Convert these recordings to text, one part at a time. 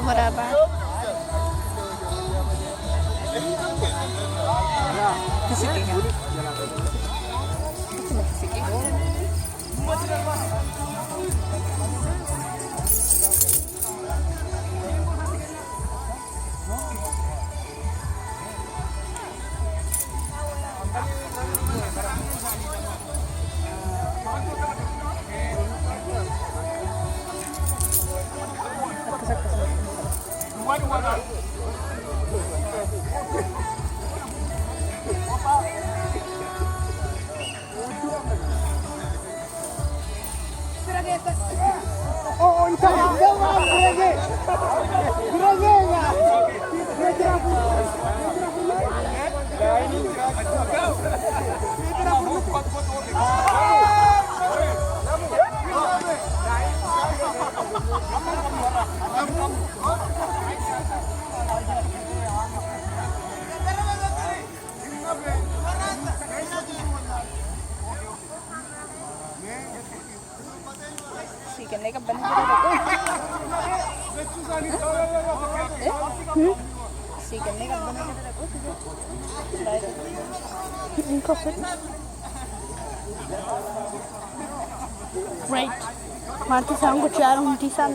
whatever. Right. Marti sangu charu hunti san.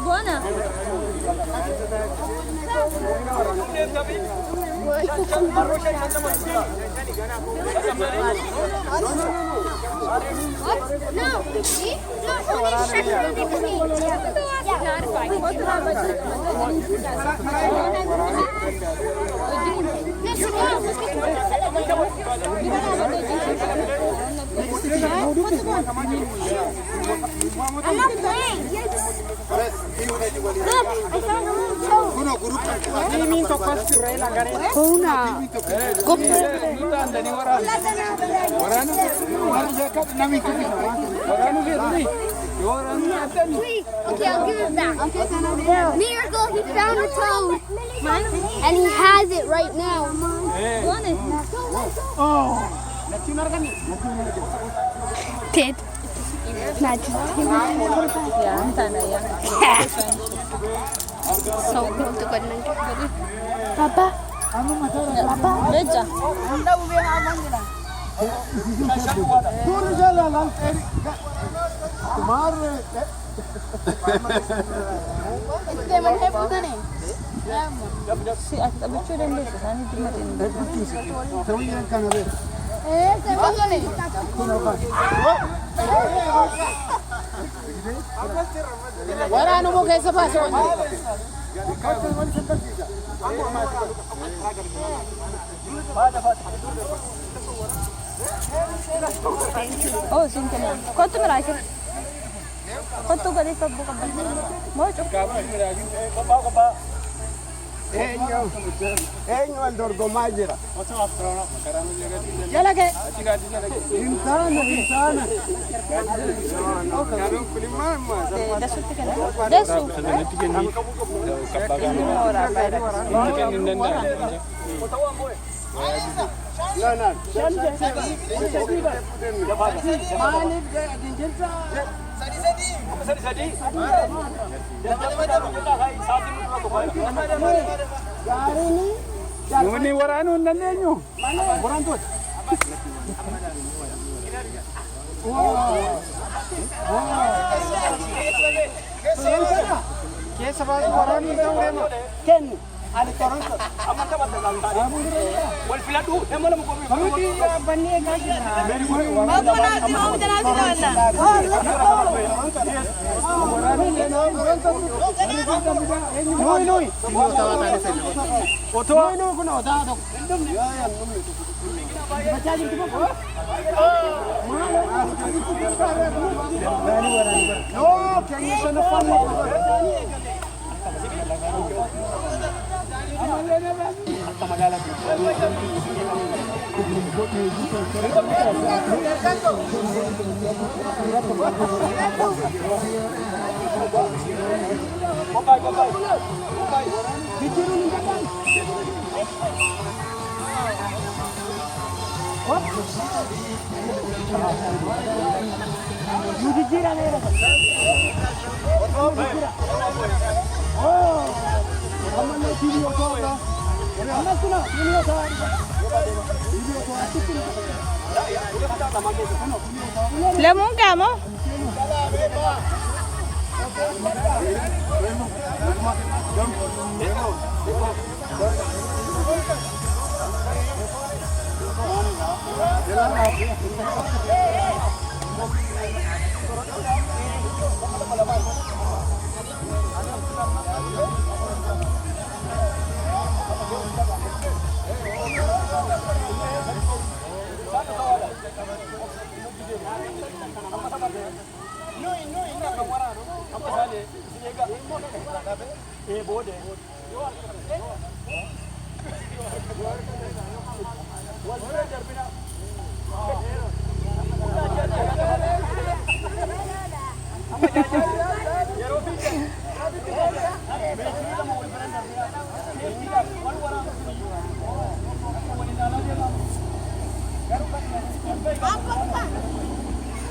Buona. I'm not playing. Look, I found a little toe. Okay, I'll give it back. Miracle, he found a toad. And he has it right now. Want it? Oh. Did. So good to Papa. Papa. Beja. Wala mo kay sa paso. Oh, singka na. Quanto me like? Quanto ka dito buka ba? Mo chok. Enyo al dorgomagera. Yala ke. Insana. Dasu tikena. Dasu. Ini warano nanenyo. Waranto. Wow. Keessa baasu waraanii ta'uu deema. Kennu. Ani Toronto. Amma taphatta gaariidha. Wal filadhu nama nama qophii. Nuti bannee eegaa jirra. Waraanii nuyi. Otoo kun otaa tokko. No, kayaknya sana fun. Lemon kamu?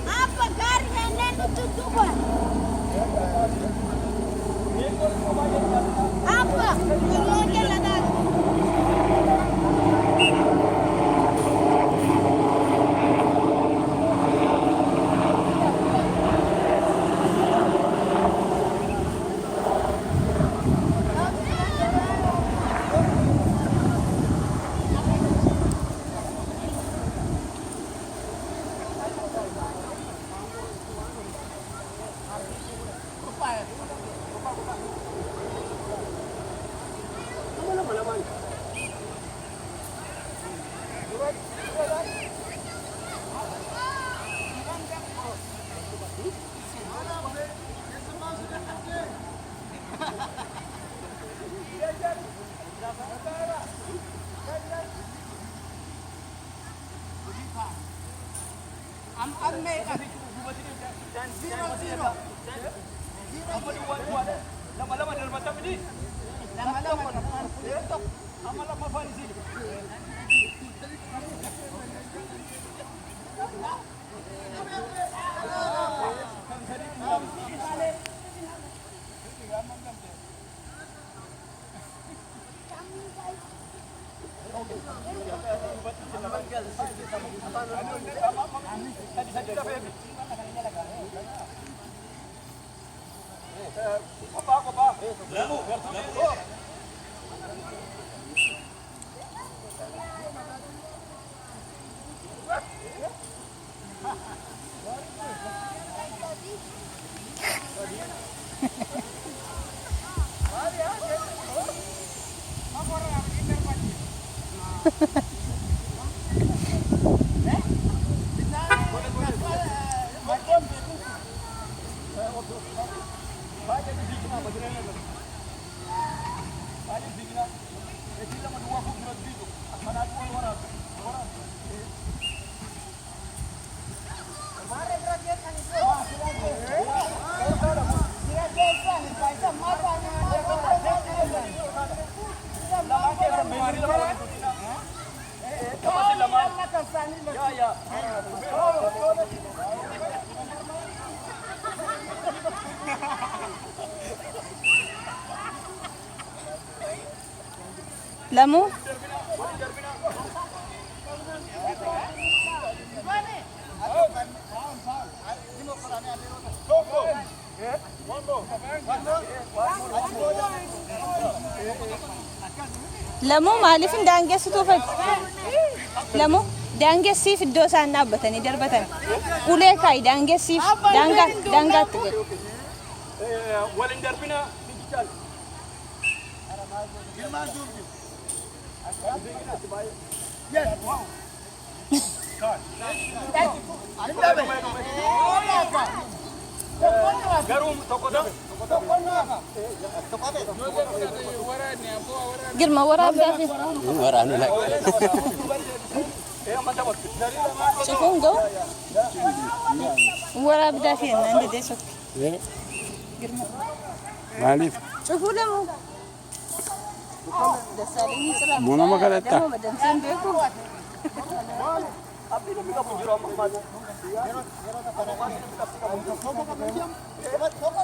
Apa gari nenek itu tuh? Apa? Keluarga lada. Lamu? Lamuu maaliif hin daangessitu fedhu? Lamuu daangessiif iddoo isaan dhaabbatanii darbatan. Ulee kaa'i daangessiif daangaatti gadi. Waliin darbina digital. Yes. Garum tokoda. Girma waraabdaa fi Waraana lagi. cufuun ga'u waraabdaa fi naan dedee sokki. Girma Maaliif? cufuu lamuu. Dasaalanii ciraa. Buna magaalatti. Damma madansaan beeku. Abdi nabi kamu jiro amma.